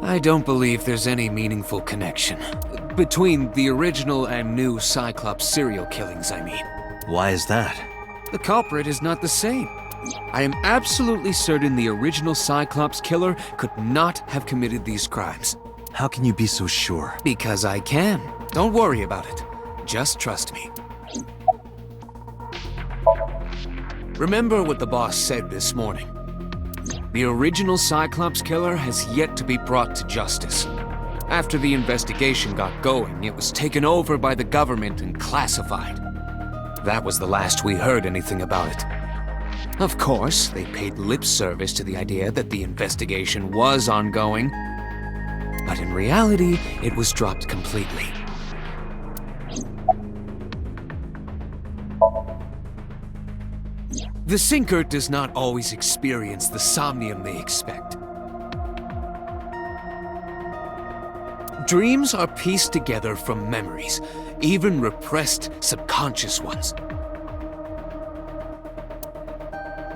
I don't believe there's any meaningful connection between the original and new Cyclops serial killings, I mean. Why is that? The culprit is not the same. I am absolutely certain the original Cyclops killer could not have committed these crimes. How can you be so sure? Because I can. Don't worry about it. Just trust me. Remember what the boss said this morning. The original Cyclops killer has yet to be brought to justice. After the investigation got going, it was taken over by the government and classified. That was the last we heard anything about it. Of course, they paid lip service to the idea that the investigation was ongoing, but in reality, it was dropped completely. The Sinker does not always experience the Somnium they expect. Dreams are pieced together from memories, even repressed subconscious ones.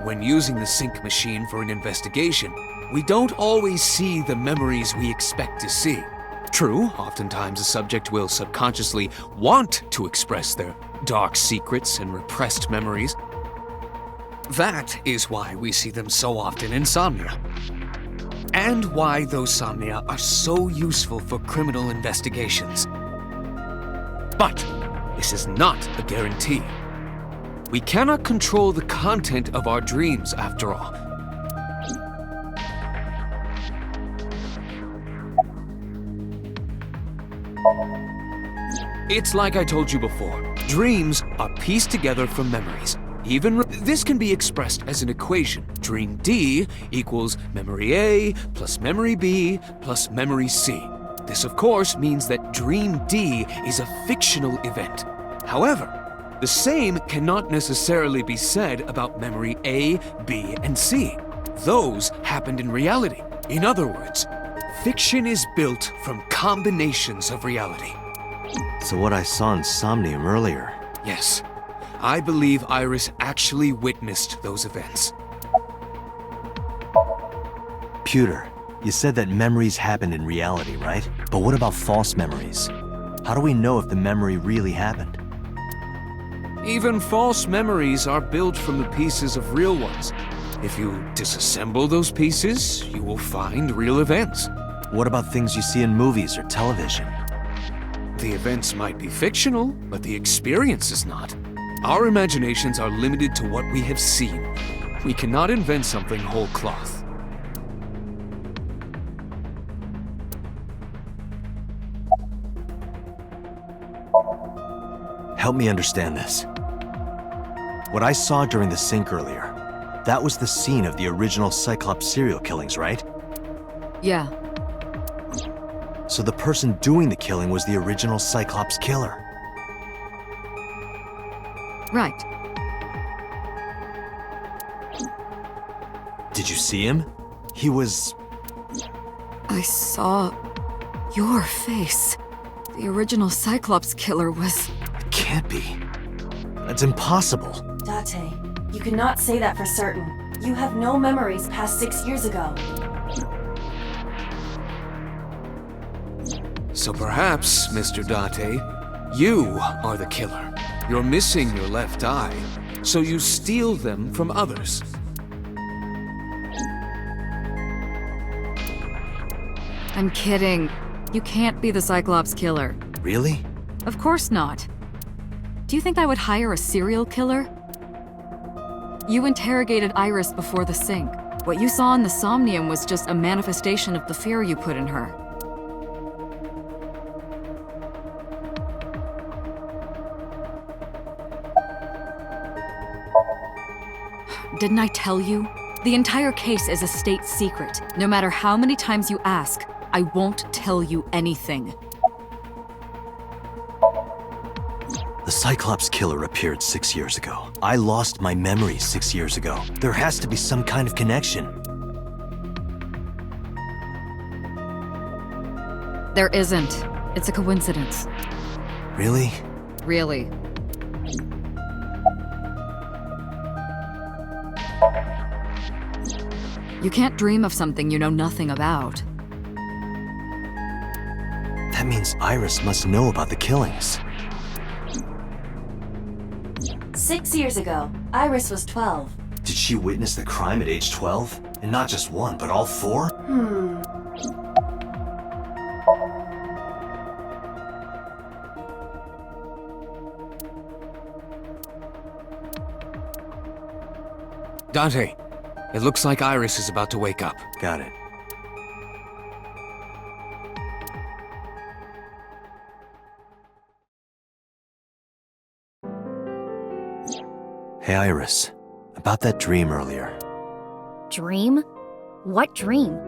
When using the sync machine for an investigation, we don't always see the memories we expect to see. True, oftentimes a subject will subconsciously want to express their dark secrets and repressed memories. That is why we see them so often in Somnia. And why those Somnia are so useful for criminal investigations. But this is not a guarantee. We cannot control the content of our dreams, after all. It's like I told you before. Dreams are pieced together from memories. This can be expressed as an equation. Dream D equals memory A plus memory B plus memory C. This, of course, means that Dream D is a fictional event. However, the same cannot necessarily be said about memory A, B, and C. Those happened in reality. In other words, fiction is built from combinations of reality. So what I saw in Somnium earlier... Yes. I believe Iris actually witnessed those events. Pewter, you said that memories happen in reality, right? But what about false memories? How do we know if the memory really happened? Even false memories are built from the pieces of real ones. If you disassemble those pieces, you will find real events. What about things you see in movies or television? The events might be fictional, but the experience is not. Our imaginations are limited to what we have seen. We cannot invent something whole cloth. Help me understand this. What I saw during the sync earlier, that was the scene of the original Cyclops serial killings, right? Yeah. So the person doing the killing was the original Cyclops killer. Right. Did you see him? He was... I saw your face. The original Cyclops killer was... It can't be. That's impossible. Date, you cannot say that for certain. You have no memories past 6 years ago. So perhaps, Mr. Date, you are the killer. You're missing your left eye, so you steal them from others. I'm kidding. You can't be the Cyclops killer. Really? Of course not. Do you think I would hire a serial killer? You interrogated Iris before the sync. What you saw in the Somnium was just a manifestation of the fear you put in her. Didn't I tell you? The entire case is a state secret. No matter how many times you ask, I won't tell you anything. The Cyclops killer appeared 6 years ago. I lost my memory 6 years ago. There has to be some kind of connection. There isn't. It's a coincidence. Really? Really. You can't dream of something you know nothing about. That means Iris must know about the killings. 6 years ago, Iris was 12. Did she witness the crime at age 12? And not just one, but all four? Dante, it looks like Iris is about to wake up. Got it. Hey, Iris. About that dream earlier. Dream? What dream?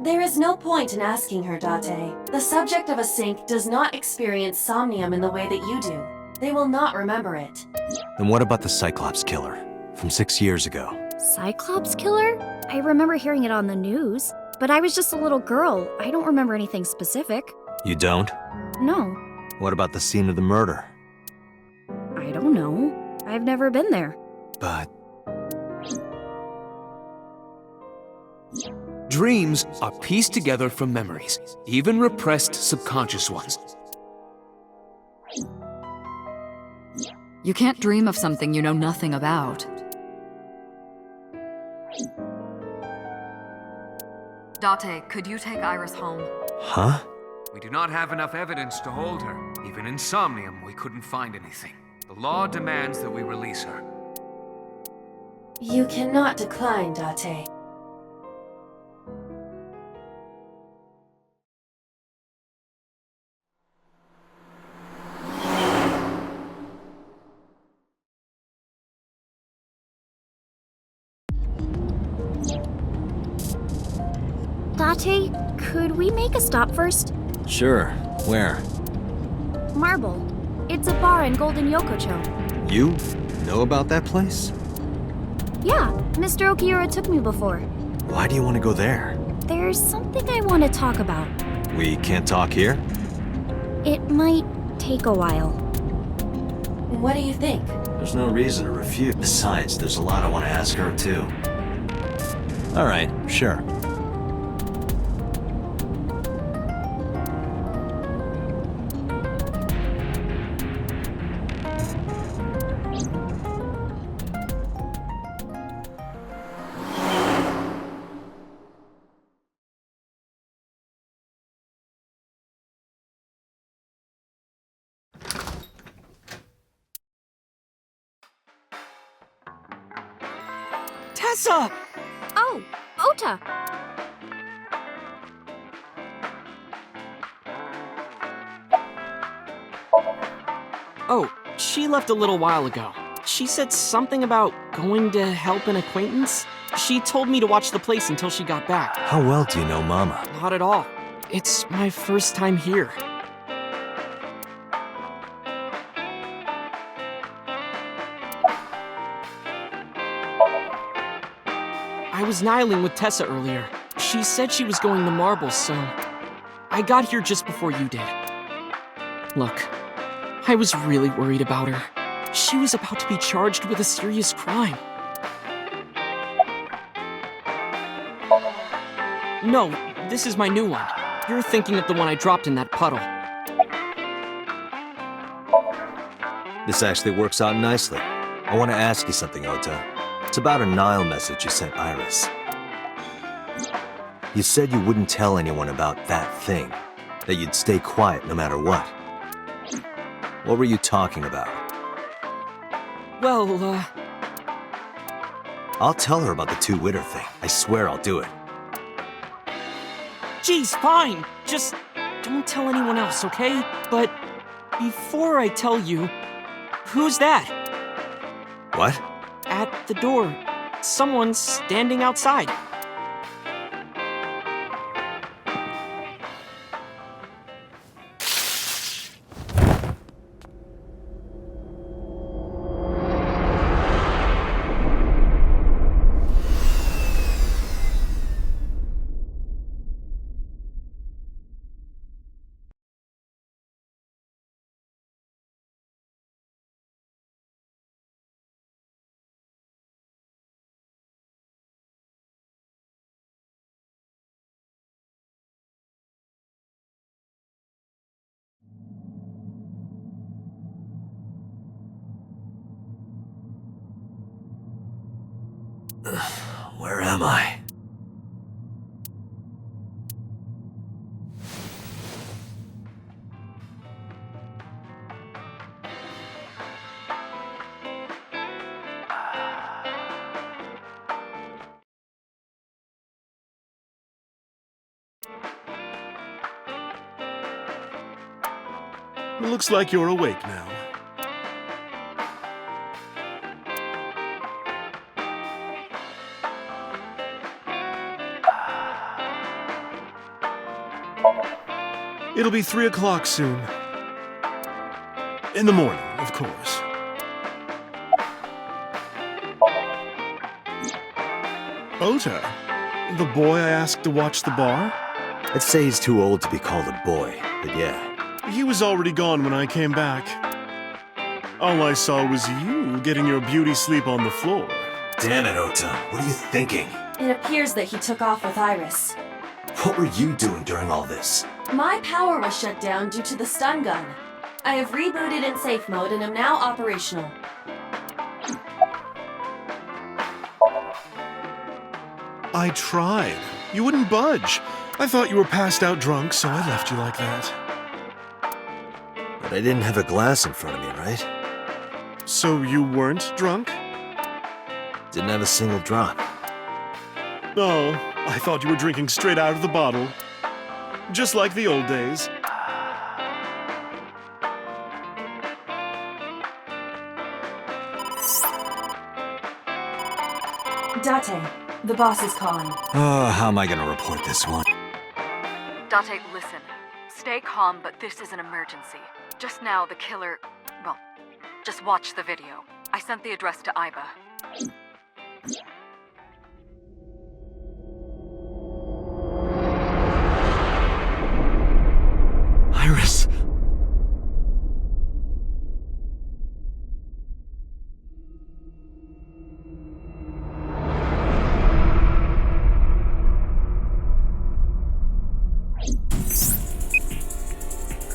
There is no point in asking her, Date. The subject of a sink does not experience somnium in the way that you do. They will not remember it. Then what about the Cyclops killer from 6 years ago? Cyclops killer? I remember hearing it on the news, but I was just a little girl. I don't remember anything specific. You don't? No, What about the scene of the murder? I don't know. I've never been there. But Dreams are pieced together from memories, even repressed subconscious ones. You can't dream of something you know nothing about. Date, could you take Iris home? huh? We do not have enough evidence to hold her. Even in Somnium, we couldn't find anything. The law demands that we release her. You cannot decline, Date. Date, could we make a stop first? Sure. Where? Marble. It's a bar in Golden Yokocho. You know about that place? Yeah, Mr. Okiura took me before. Why do you want to go there? There's something I want to talk about. We can't talk here? It might take a while. What do you think? There's no reason to refuse. Besides, there's a lot I want to ask her, too. All right, sure. Tessa! Oh, Ota! Oh, she left a little while ago. She said something about going to help an acquaintance. She told me to watch the place until she got back. How well do you know Mama? Not at all. It's my first time here. I was nihiling with Tessa earlier. She said she was going to Marbles, so I got here just before you did. Look, I was really worried about her. She was about to be charged with a serious crime. No, this is my new one. You're thinking of the one I dropped in that puddle. This actually works out nicely. I want to ask you something, Ota. It's about a Nile message you sent Iris. You said you wouldn't tell anyone about that thing, that you'd stay quiet no matter what. What were you talking about? Well, I'll tell her about the two-witter thing. I swear I'll do it. geez, fine. Just don't tell anyone else, okay? But before I tell you, who's that? What? At the door. Someone's standing outside. Where am I? Looks like you're awake now. It'll be 3 o'clock soon. In the morning, of course. Ota, the boy I asked to watch the bar? I'd say he's too old to be called a boy, but yeah. He was already gone when I came back. All I saw was you getting your beauty sleep on the floor. Damn it, Ota. What are you thinking? It appears that he took off with Iris. What were you doing during all this? My power was shut down due to the stun gun. I have rebooted in safe mode and am now operational. I tried. You wouldn't budge. I thought you were passed out drunk, so I left you like that. But I didn't have a glass in front of me, right? So you weren't drunk? Didn't have a single drop. Oh, I thought you were drinking straight out of the bottle. Just like the old days. Date, the boss is calling. Oh, how am I gonna report this one? Date, listen. Stay calm, but this is an emergency. Just now, the killer... Well, just watch the video. I sent the address to Iba. Iris!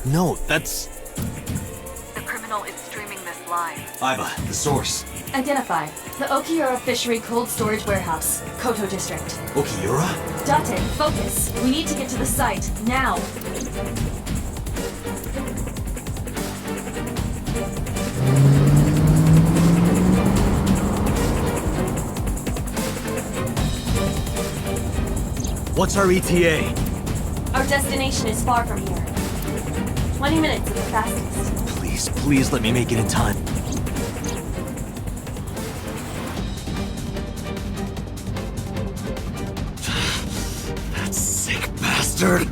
No, that's... The criminal is streaming this live. Iba, the source. Identify. The Okiura Fishery Cold Storage Warehouse, Koto District. Okiura? Date, focus. We need to get to the site, now. What's our ETA? Our destination is far from here. 20 minutes at the fastest. Please, please let me make it in time. That sick bastard!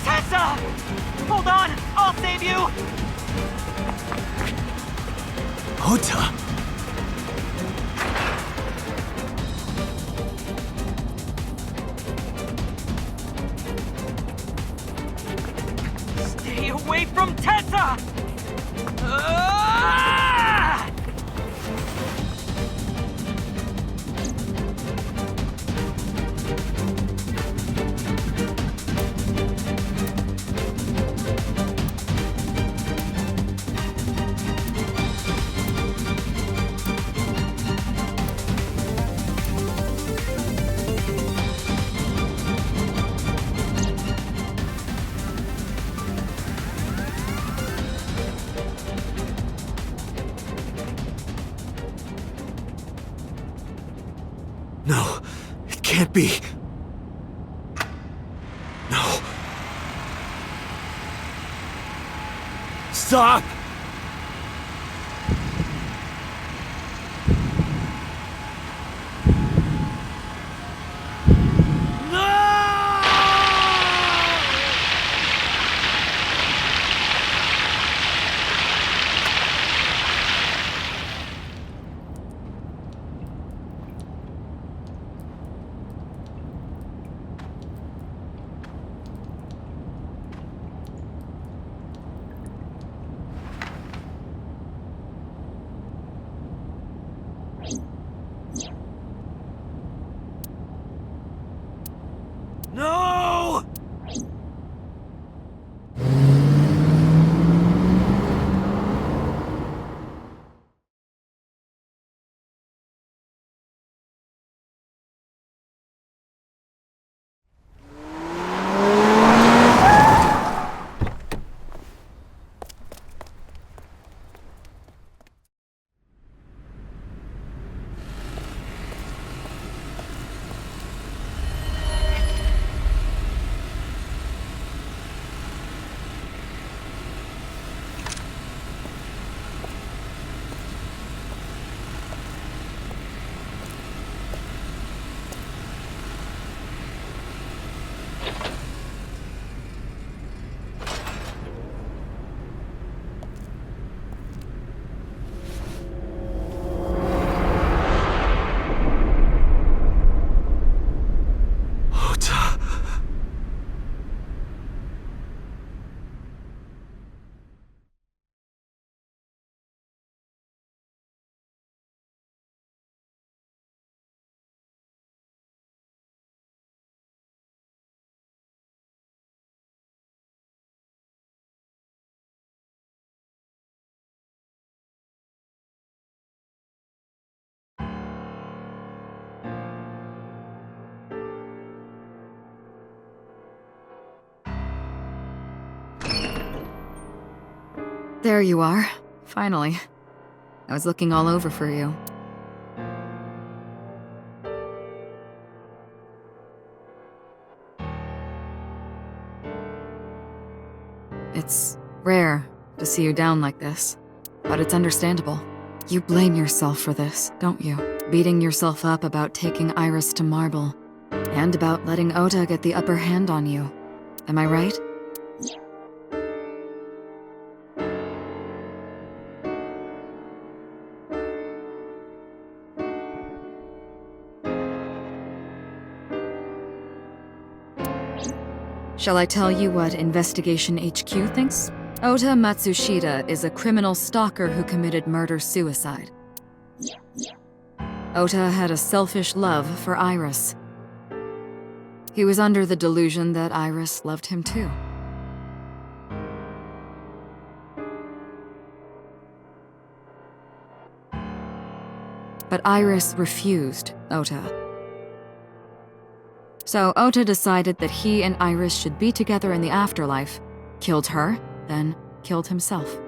Tessa! Hold on! I'll save you! Ota! Stay away from Tessa! Ah! No, it can't be. No. Stop! There you are. Finally. I was looking all over for you. It's rare to see you down like this, but it's understandable. You blame yourself for this, don't you? Beating yourself up about taking Iris to Marble, and about letting Ota get the upper hand on you. Am I right? Shall I tell you what Investigation HQ thinks? Ota Matsushita is a criminal stalker who committed murder-suicide. Ota had a selfish love for Iris. He was under the delusion that Iris loved him too. But Iris refused Ota. So Ota decided that he and Iris should be together in the afterlife, killed her, then killed himself.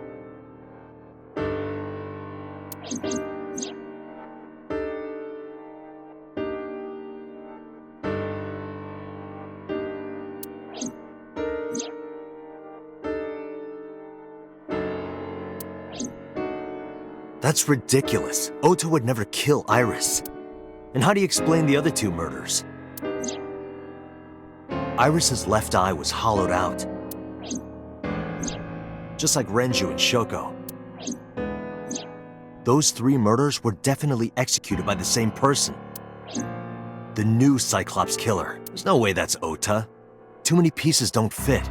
That's ridiculous. Ota would never kill Iris. And how do you explain the other two murders? Iris's left eye was hollowed out. Just like Renju and Shoko. Those three murders were definitely executed by the same person. The new Cyclops killer. There's no way that's Ota. Too many pieces don't fit.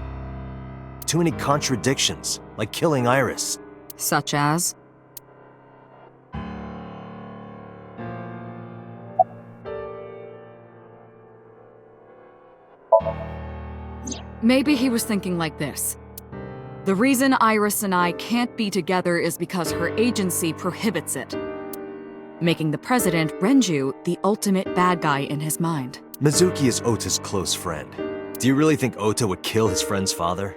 Too many contradictions, like killing Iris. Such as? Maybe he was thinking like this. The reason Iris and I can't be together is because her agency prohibits it, making the president, Renju, the ultimate bad guy in his mind. Mizuki is Ota's close friend. Do you really think Ota would kill his friend's father?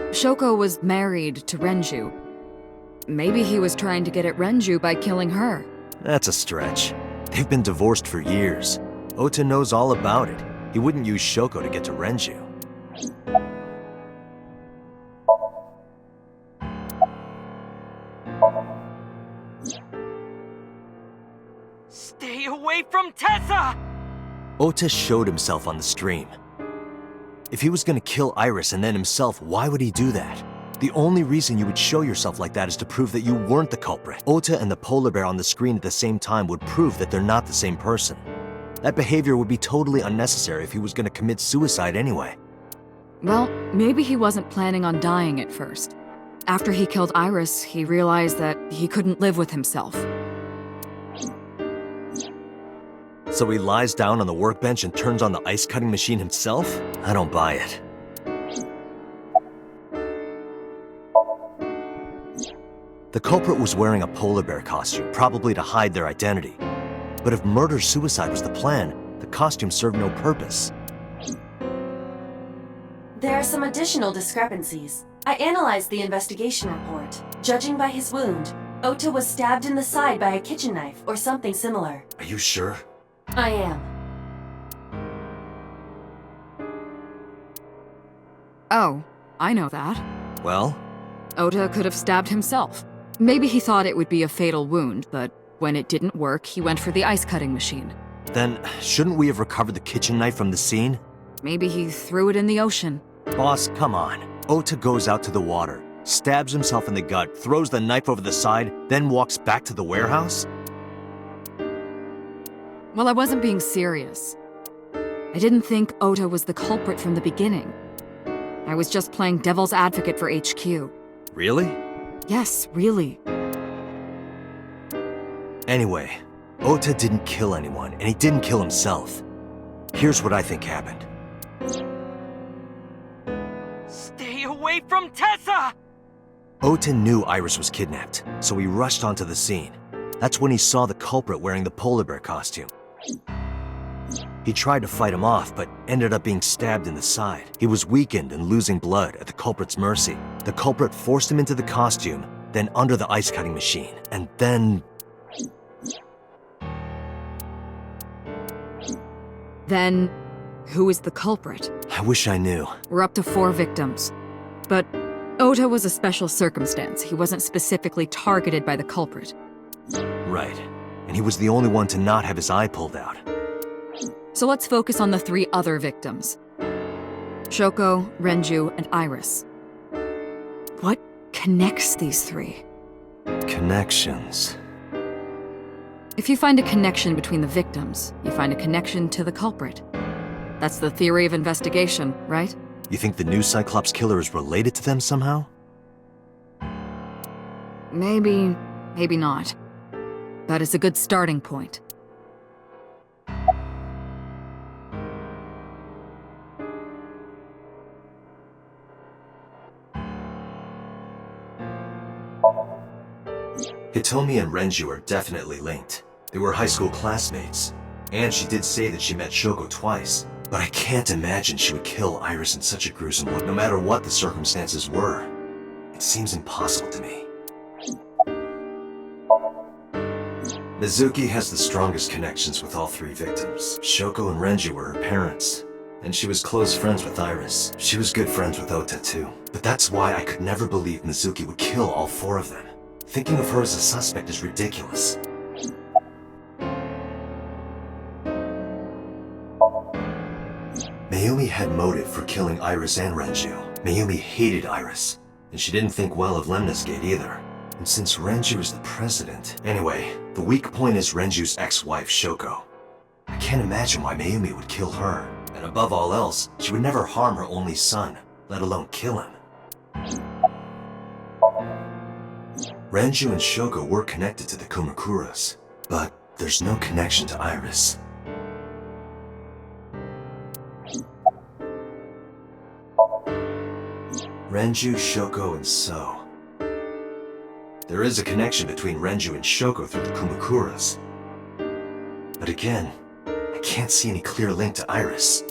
Shoko was married to Renju. Maybe he was trying to get at Renju by killing her. That's a stretch. They've been divorced for years. Ota knows all about it. He wouldn't use Shoko to get to Renju. Stay away from Tessa! Ota showed himself on the stream. If he was gonna kill Iris and then himself, why would he do that? The only reason you would show yourself like that is to prove that you weren't the culprit. Ota and the polar bear on the screen at the same time would prove that they're not the same person. That behavior would be totally unnecessary if he was gonna commit suicide anyway. Well, maybe he wasn't planning on dying at first. After he killed Iris, he realized that he couldn't live with himself. So he lies down on the workbench and turns on the ice cutting machine himself? I don't buy it. The culprit was wearing a polar bear costume, probably to hide their identity. But if murder-suicide was the plan, the costume served no purpose. There are some additional discrepancies. I analyzed the investigation report. Judging by his wound, Ota was stabbed in the side by a kitchen knife or something similar. Are you sure? I am. Oh, I know that. Well? Ota could have stabbed himself. Maybe he thought it would be a fatal wound, but when it didn't work, he went for the ice cutting machine. Then, shouldn't we have recovered the kitchen knife from the scene? Maybe he threw it in the ocean. Boss, come on. Ota goes out to the water, stabs himself in the gut, throws the knife over the side, then walks back to the warehouse? Well, I wasn't being serious. I didn't think Ota was the culprit from the beginning. I was just playing devil's advocate for HQ. Really? Yes, really. Anyway, Ota didn't kill anyone, and he didn't kill himself. Here's what I think happened. Stay away from Tessa! Ota knew Iris was kidnapped, so he rushed onto the scene. That's when he saw the culprit wearing the polar bear costume. He tried to fight him off, but ended up being stabbed in the side. He was weakened and losing blood at the culprit's mercy. The culprit forced him into the costume, then under the ice cutting machine, and then... Then, who is the culprit? I wish I knew. We're up to 4 victims. But Ota was a special circumstance. He wasn't specifically targeted by the culprit. Right. And he was the only one to not have his eye pulled out. So let's focus on the 3 other victims. Shoko, Renju, and Iris. What connects these 3? Connections. If you find a connection between the victims, you find a connection to the culprit. That's the theory of investigation, right? You think the new Cyclops killer is related to them somehow? Maybe, maybe not. That is a good starting point. Hitomi and Renju are definitely linked. They were high school classmates. And she did say that she met Shoko twice. But I can't imagine she would kill Iris in such a gruesome way, no matter what the circumstances were. It seems impossible to me. Mizuki has the strongest connections with all 3 victims. Shoko and Renju were her parents. And she was close friends with Iris. She was good friends with Ota too. But that's why I could never believe Mizuki would kill all 4 of them. Thinking of her as a suspect is ridiculous. Mayumi had motive for killing Iris and Renju. Mayumi hated Iris, and she didn't think well of Lemnis Gate either. And since Renju is the president... Anyway, the weak point is Renju's ex-wife, Shoko. I can't imagine why Mayumi would kill her. And above all else, she would never harm her only son, let alone kill him. Renju and Shoko were connected to the Kumakuras, but there's no connection to Iris. Renju, Shoko, and So. There is a connection between Renju and Shoko through the Kumakuras. But again, I can't see any clear link to Iris.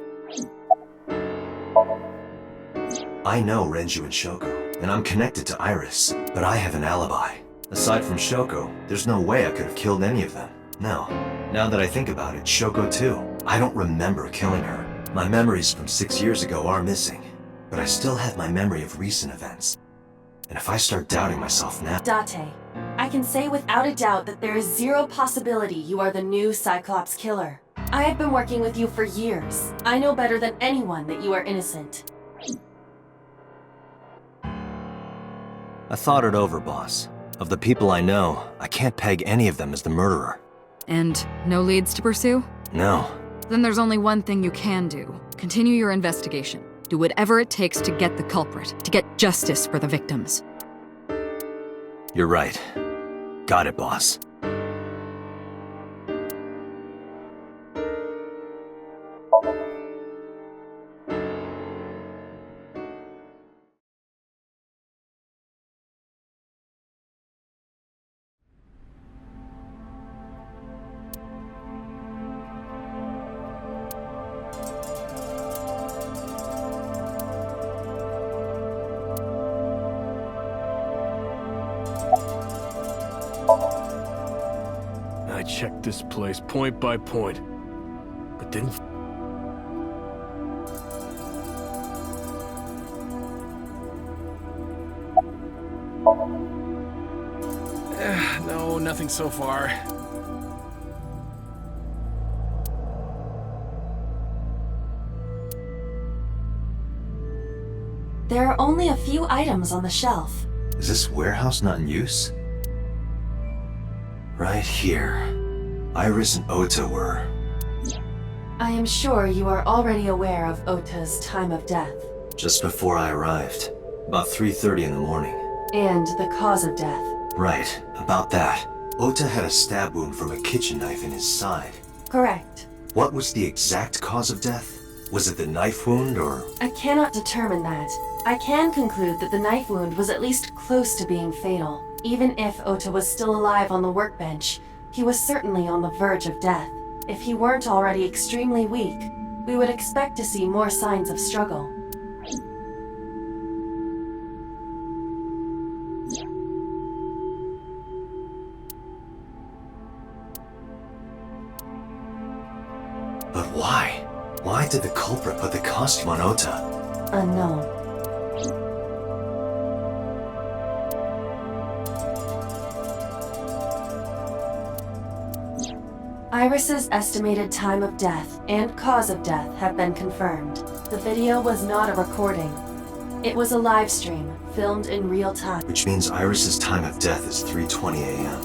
I know Renju and Shoko, and I'm connected to Iris, but I have an alibi. Aside from Shoko, there's no way I could have killed any of them. No. Now that I think about it, Shoko too. I don't remember killing her. My memories from 6 years ago are missing, but I still have my memory of recent events. And if I start doubting myself now... Date, I can say without a doubt that there is 0 possibility you are the new Cyclops killer. I have been working with you for years. I know better than anyone that you are innocent. I thought it over, boss. Of the people I know, I can't peg any of them as the murderer. And no leads to pursue? No. Then there's only one thing you can do. Continue your investigation. Do whatever it takes to get the culprit, to get justice for the victims. You're right. Got it, boss. I checked this place point by point, but didn't... No, nothing so far. There are only a few items on the shelf. Is this warehouse not in use? Right here. Iris and Ota were... I am sure you are already aware of Ota's time of death. just before I arrived. About 3:30 in the morning. And the cause of death. Right, about that. Ota had a stab wound from a kitchen knife in his side. Correct. What was the exact cause of death? Was it the knife wound, or...? I cannot determine that. I can conclude that the knife wound was at least close to being fatal. Even if Ota was still alive on the workbench, he was certainly on the verge of death. If he weren't already extremely weak, we would expect to see more signs of struggle. But why? Why did the culprit put the costume on Ota? Unknown. Iris's estimated time of death and cause of death have been confirmed. The video was not a recording. It was a live stream, filmed in real time. Which means Iris's time of death is 3:20 a.m.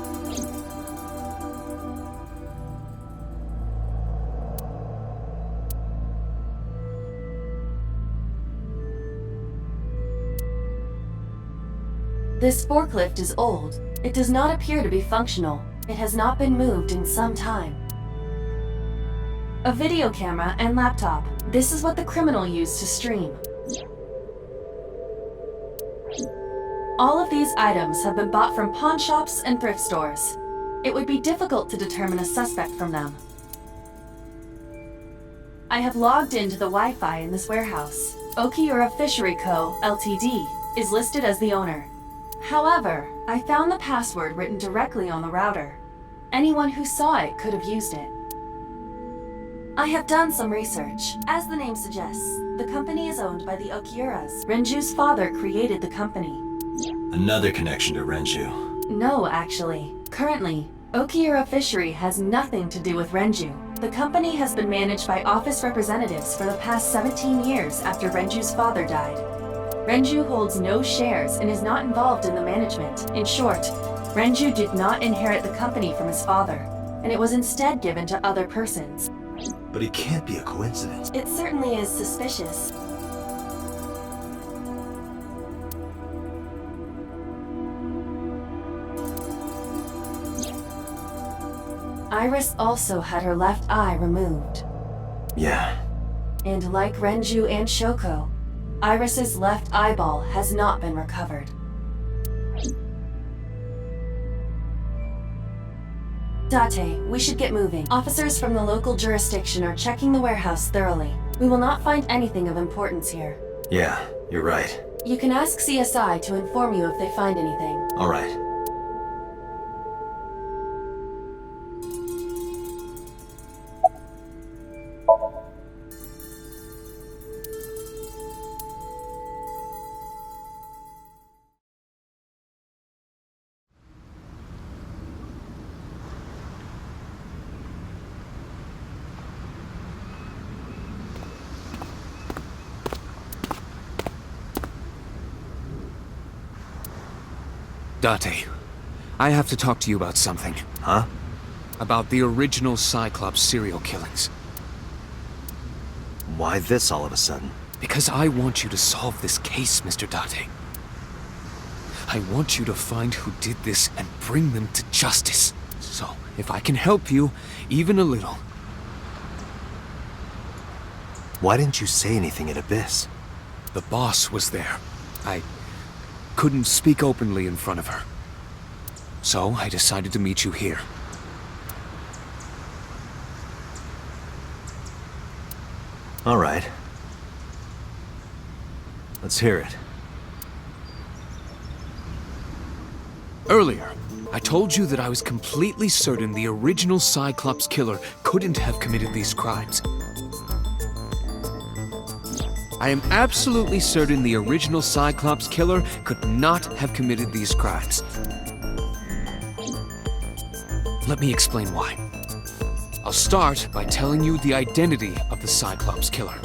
This forklift is old. It does not appear to be functional. It has not been moved in some time. A video camera and laptop. This is what the criminal used to stream. All of these items have been bought from pawn shops and thrift stores. It would be difficult to determine a suspect from them. I have logged into the Wi-Fi in this warehouse. Okiura Fishery Co., Ltd. is listed as the owner. However, I found the password written directly on the router. Anyone who saw it could have used it. I have done some research. As the name suggests, the company is owned by the Okiuras. Renju's father created the company. Another connection to Renju. No, actually. Currently, Okiura Fishery has nothing to do with Renju. The company has been managed by office representatives for the past 17 years after Renju's father died. Renju holds no shares and is not involved in the management. In short, Renju did not inherit the company from his father, and it was instead given to other persons. But it can't be a coincidence. It certainly is suspicious. Iris also had her left eye removed. Yeah. And like Renju and Shoko, Iris's left eyeball has not been recovered. Date, we should get moving. Officers from the local jurisdiction are checking the warehouse thoroughly. We will not find anything of importance here. Yeah, you're right. You can ask CSI to inform you if they find anything. All right. Date, I have to talk to you about something. Huh? About the original Cyclops serial killings. Why this all of a sudden? Because I want you to solve this case, Mr. Date. I want you to find who did this and bring them to justice. So, if I can help you, even a little. Why didn't you say anything at Abyss? The boss was there. I couldn't speak openly in front of her. So I decided to meet you here. All right. Let's hear it. Earlier, I told you that I was completely certain the original Cyclops killer couldn't have committed these crimes. I am absolutely certain the original Cyclops killer could not have committed these crimes. Let me explain why. I'll start by telling you the identity of the Cyclops killer.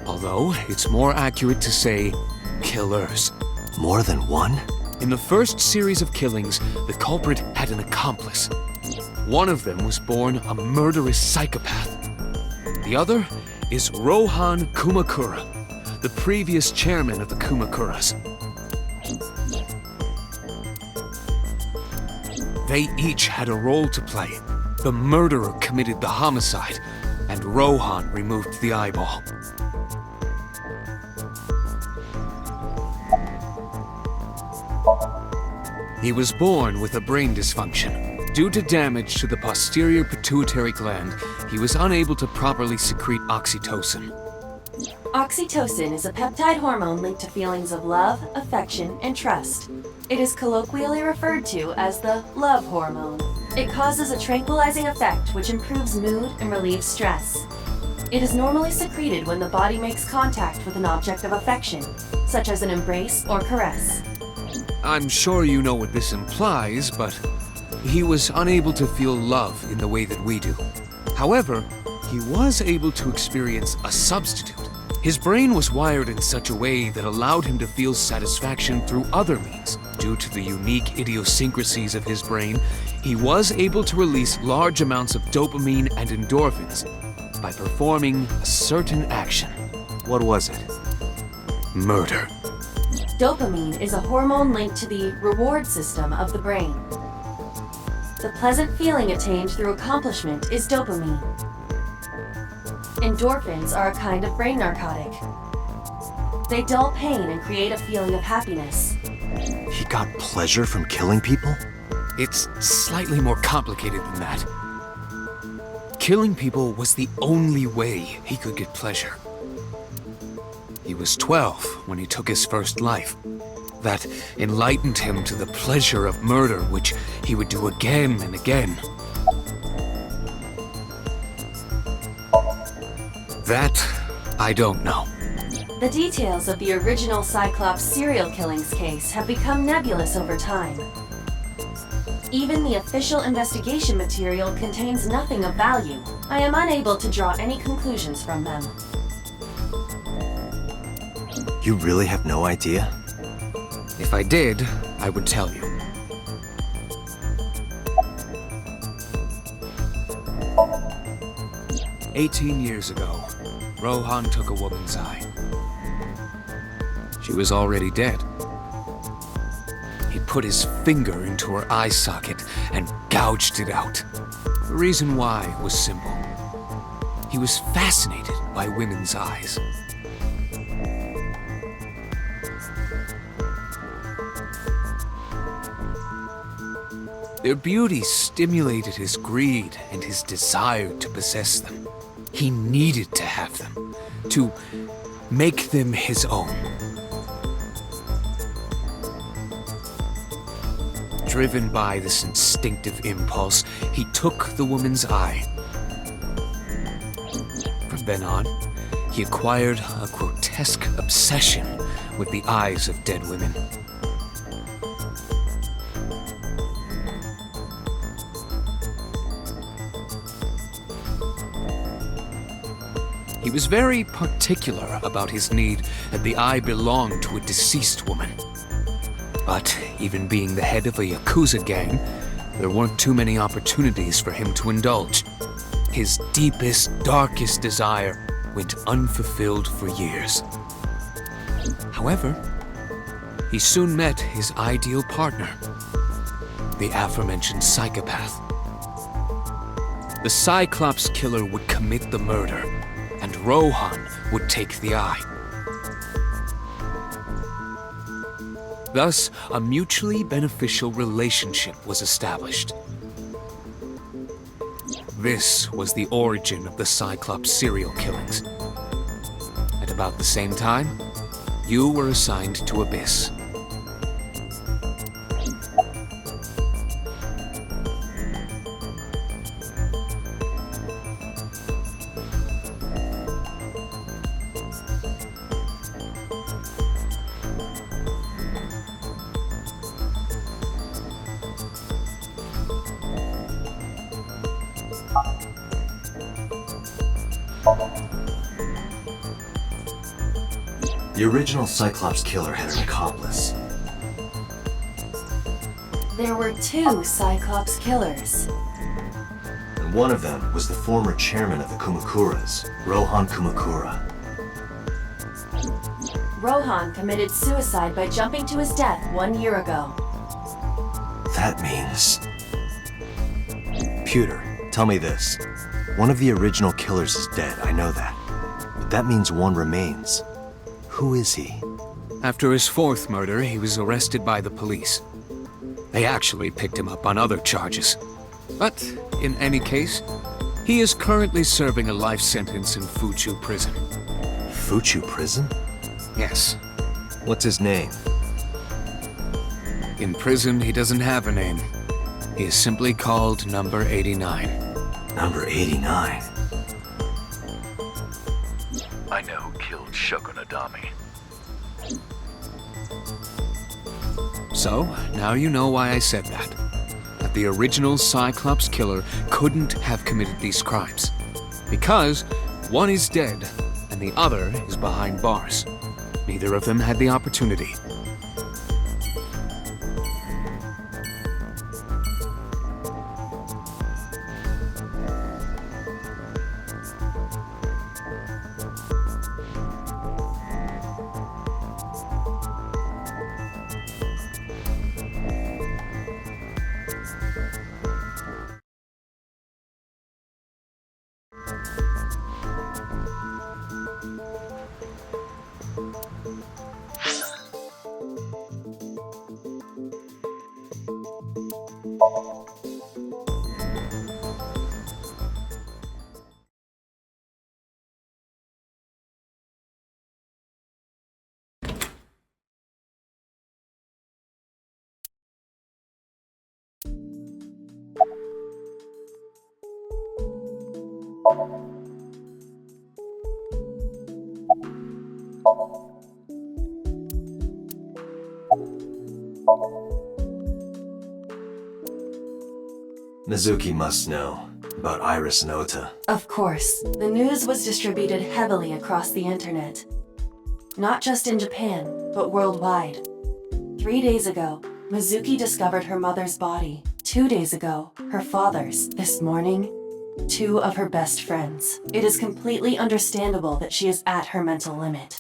Although, it's more accurate to say, killers. More than one? In the first series of killings, the culprit had an accomplice. One of them was born a murderous psychopath. The other is Rohan Kumakura, the previous chairman of the Kumakuras. They each had a role to play. The murderer committed the homicide, and Rohan removed the eyeball. He was born with a brain dysfunction. Due to damage to the posterior pituitary gland, he was unable to properly secrete oxytocin. Oxytocin is a peptide hormone linked to feelings of love, affection, and trust. It is colloquially referred to as the love hormone. It causes a tranquilizing effect which improves mood and relieves stress. It is normally secreted when the body makes contact with an object of affection, such as an embrace or caress. I'm sure you know what this implies, but he was unable to feel love in the way that we do. However, he was able to experience a substitute. His brain was wired in such a way that allowed him to feel satisfaction through other means. Due to the unique idiosyncrasies of his brain, he was able to release large amounts of dopamine and endorphins by performing a certain action. What was it? Murder. Dopamine is a hormone linked to the reward system of the brain. The pleasant feeling attained through accomplishment is dopamine. Endorphins are a kind of brain narcotic. They dull pain and create a feeling of happiness. He got pleasure from killing people? It's slightly more complicated than that. Killing people was the only way he could get pleasure. He was 12 when he took his first life. That enlightened him to the pleasure of murder, which he would do again and again. That, I don't know. The details of the original Cyclops serial killings case have become nebulous over time. Even the official investigation material contains nothing of value. I am unable to draw any conclusions from them. You really have no idea? If I did, I would tell you. "18 years ago, Rohan took a woman's eye. She was already dead. He put his finger into her eye socket and gouged it out. The reason why was simple. He was fascinated by women's eyes. Their beauty stimulated his greed and his desire to possess them. He needed to have them, to make them his own. Driven by this instinctive impulse, he took the woman's eye. From then on, he acquired a grotesque obsession with the eyes of dead women. He was very particular about his need that the eye belonged to a deceased woman. But even being the head of a Yakuza gang, there weren't too many opportunities for him to indulge. His deepest, darkest desire went unfulfilled for years. However, he soon met his ideal partner, the aforementioned psychopath. The Cyclops killer would commit the murder, and Rohan would take the eye. Thus, a mutually beneficial relationship was established. This was the origin of the Cyclops serial killings. At about the same time, you were assigned to Abyss. The original Cyclops killer had an accomplice. There were two Cyclops killers. And one of them was the former chairman of the Kumakuras, Rohan Kumakura. Rohan committed suicide by jumping to his death 1 year ago. That means... Pewter, tell me this. One of the original killers is dead, I know that. But that means one remains. Who is he? After his fourth murder, he was arrested by the police. They actually picked him up on other charges. But in any case, he is currently serving a life sentence in Fuchu prison. Fuchu prison? Yes. What's his name? In prison, he doesn't have a name. He is simply called Number 89. Number 89? I know who killed Shogun Adami. So, now you know why I said that. That the original Cyclops killer couldn't have committed these crimes. Because one is dead, and the other is behind bars. Neither of them had the opportunity. Mizuki must know about Iris and Ota. Of course, the news was distributed heavily across the internet. Not just in Japan, but worldwide. 3 days ago, Mizuki discovered her mother's body. 2 days ago, her father's. This morning, 2 of her best friends. It is completely understandable that she is at her mental limit.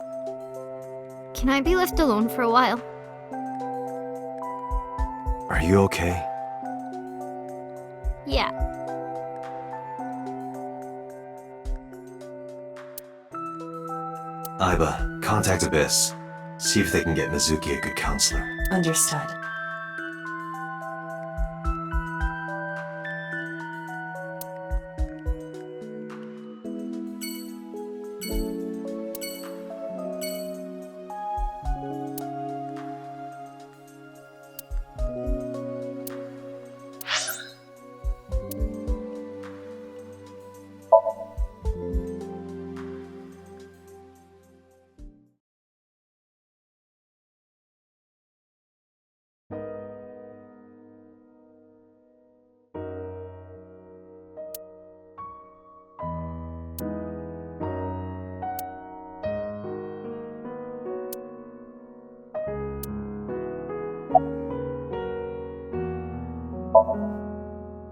Can I be left alone for a while? Are you okay? Yeah. Aiba, contact Abyss. See if they can get Mizuki a good counselor. Understood.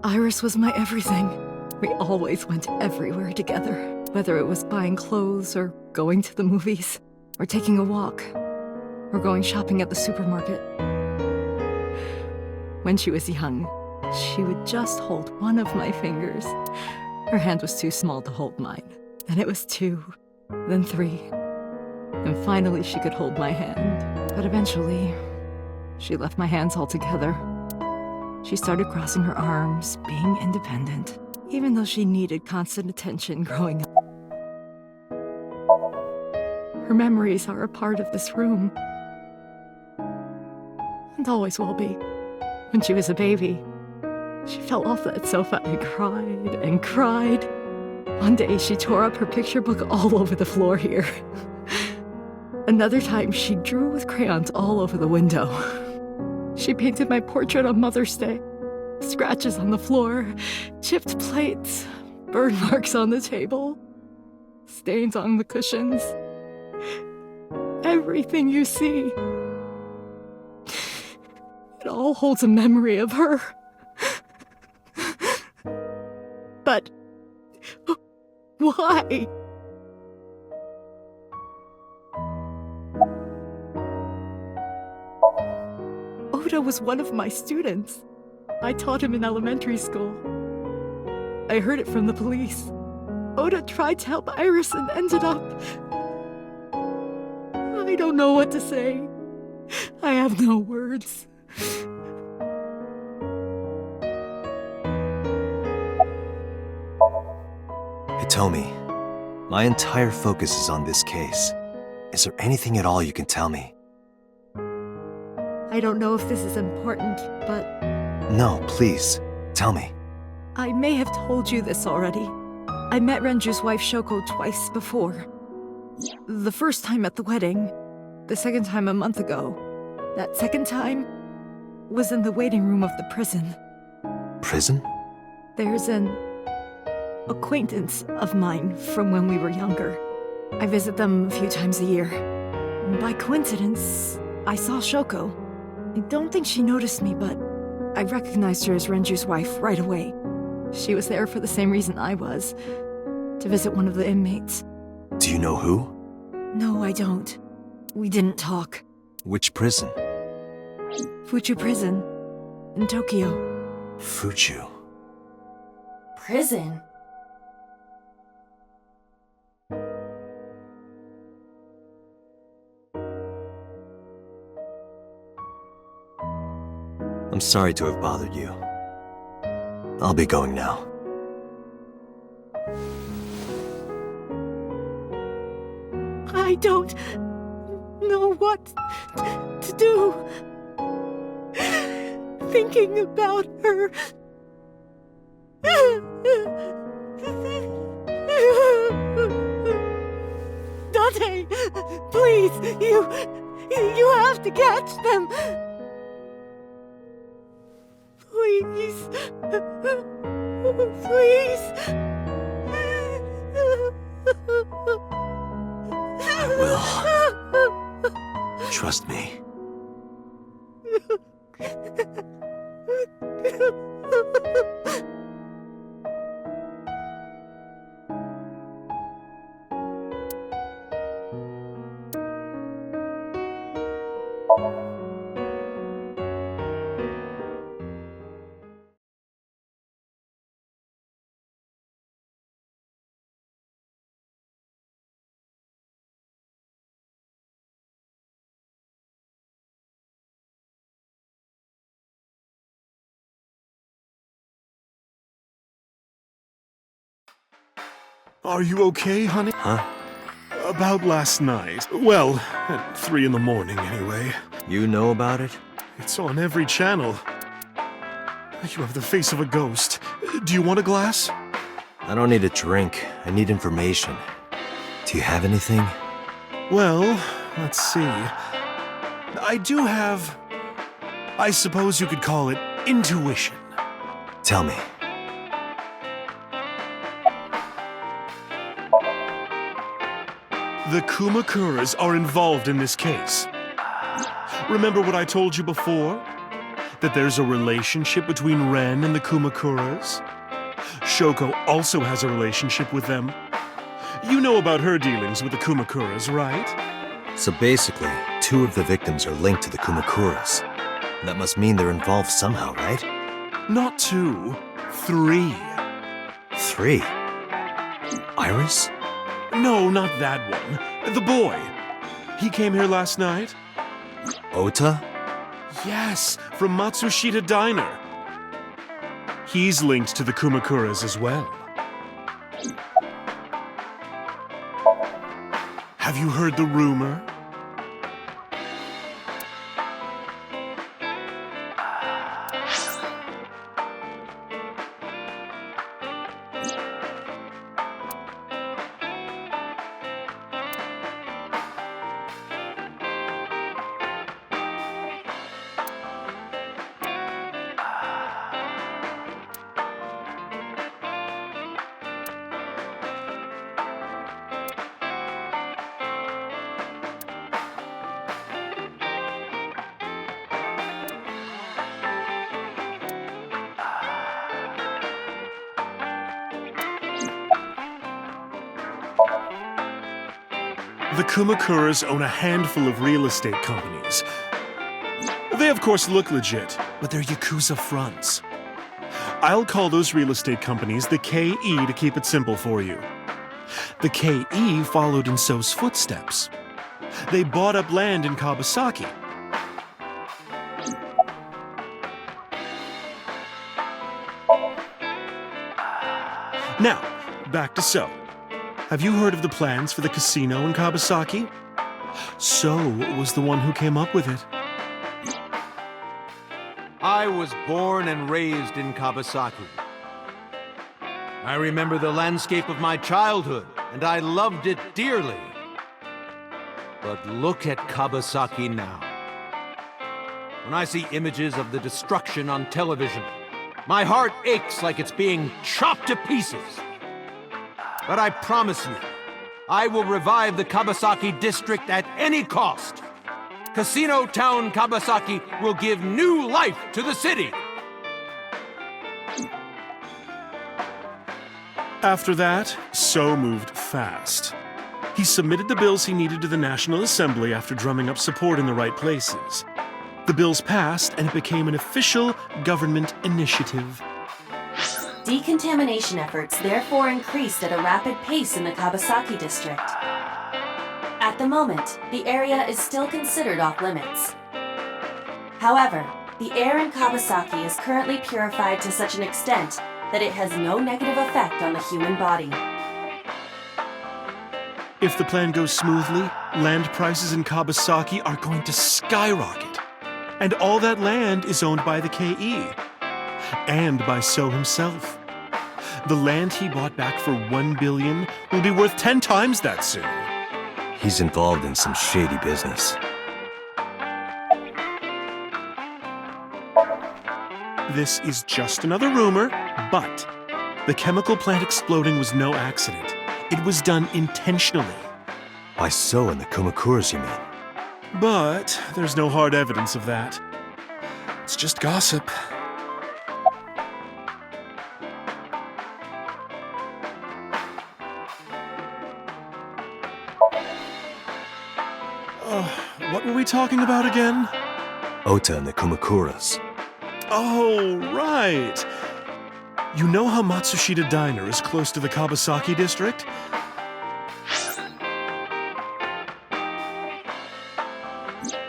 Iris was my everything. We always went everywhere together, whether it was buying clothes or going to the movies, or taking a walk, or going shopping at the supermarket. When she was young, she would just hold one of my fingers. Her hand was too small to hold mine. Then it was 2, then 3, and finally she could hold my hand. But eventually, she left my hands altogether. She started crossing her arms, being independent, even though she needed constant attention growing up. Her memories are a part of this room, and always will be. When she was a baby, she fell off that sofa and cried and cried. One day she tore up her picture book all over the floor here. Another time she drew with crayons all over the window. She painted my portrait on Mother's Day. Scratches on the floor, chipped plates, burn marks on the table, stains on the cushions. Everything you see. It all holds a memory of her. But why? Oda was one of my students. I taught him in elementary school. I heard it from the police. Oda tried to help Iris and ended up... I don't know what to say. I have no words. Tomi, my entire focus is on this case. Is there anything at all you can tell me? I don't know if this is important, but No, please, tell me. I may have told you this already. I met Renju's wife Shoko twice before. The first time at the wedding, the second time a month ago. That second time was in the waiting room of the prison. Prison? There's an acquaintance of mine from when we were younger. I visit them a few times a year. By coincidence, I saw Shoko. I don't think she noticed me, but I recognized her as Renju's wife right away. She was there for the same reason I was, to visit one of the inmates. Do you know who? No, I don't. We didn't talk. Which prison? Fuchu Prison, in Tokyo. Fuchu. Prison? I'm sorry to have bothered you. I'll be going now. I don't know what to do. Thinking about her. Dante, please, you have to catch them. Please. Please. I will. Trust me. Are you okay, honey? Huh? About last night. Well, at 3 in the morning, anyway. You know about it? It's on every channel. You have the face of a ghost. Do you want a glass? I don't need a drink. I need information. Do you have anything? Well, let's see. I do have... I suppose you could call it intuition. Tell me. The Kumakuras are involved in this case. Remember what I told you before? That there's a relationship between Ren and the Kumakuras? Shoko also has a relationship with them. You know about her dealings with the Kumakuras, right? So basically, 2 of the victims are linked to the Kumakuras. That must mean they're involved somehow, right? Not 2, 3. 3? Iris? No, not that one. The boy. He came here last night? Ota? Yes, from Matsushita Diner. He's linked to the Kumakuras as well. Have you heard the rumor? The Kumakuras own a handful of real estate companies. They of course look legit, but they're Yakuza fronts. I'll call those real estate companies the KE to keep it simple for you. The KE followed in So's footsteps. They bought up land in Kawasaki. Now, back to So. Have you heard of the plans for the casino in Kabasaki? So was the one who came up with it. I was born and raised in Kabasaki. I remember the landscape of my childhood, and I loved it dearly. But look at Kabasaki now. When I see images of the destruction on television, my heart aches like it's being chopped to pieces. But I promise you, I will revive the Kabasaki district at any cost. Casino Town Kabasaki will give new life to the city. After that, So moved fast. He submitted the bills he needed to the National Assembly after drumming up support in the right places. The bills passed, and it became an official government initiative. Decontamination efforts therefore increased at a rapid pace in the Kabasaki district. At the moment, the area is still considered off-limits. However, the air in Kabasaki is currently purified to such an extent that it has no negative effect on the human body. If the plan goes smoothly, land prices in Kabasaki are going to skyrocket. And all that land is owned by the KE. And by So himself. The land he bought back for $1 billion will be worth 10 times that soon. He's involved in some shady business. This is just another rumor, but the chemical plant exploding was no accident. It was done intentionally. By So and the Kumakuras, you mean? But there's no hard evidence of that. It's just gossip. What were we talking about again? Ota and the Kumakuras. Oh, right. You know how Matsushita Diner is close to the Kabasaki district?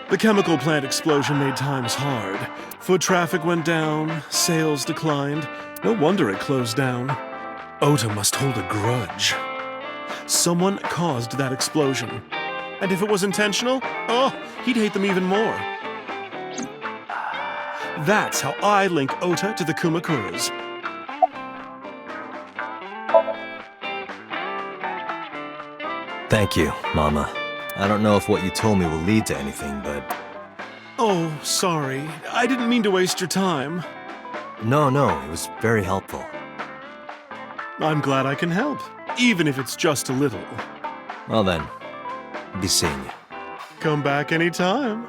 The chemical plant explosion made times hard. Foot traffic went down, sales declined. No wonder it closed down. Ota must hold a grudge. Someone caused that explosion. And if it was intentional, oh, he'd hate them even more. That's how I link Ota to the Kumakuras. Thank you, Mama. I don't know if what you told me will lead to anything, but... Oh, sorry. I didn't mean to waste your time. No, it was very helpful. I'm glad I can help, even if it's just a little. Well then, be seeing you. Come back anytime.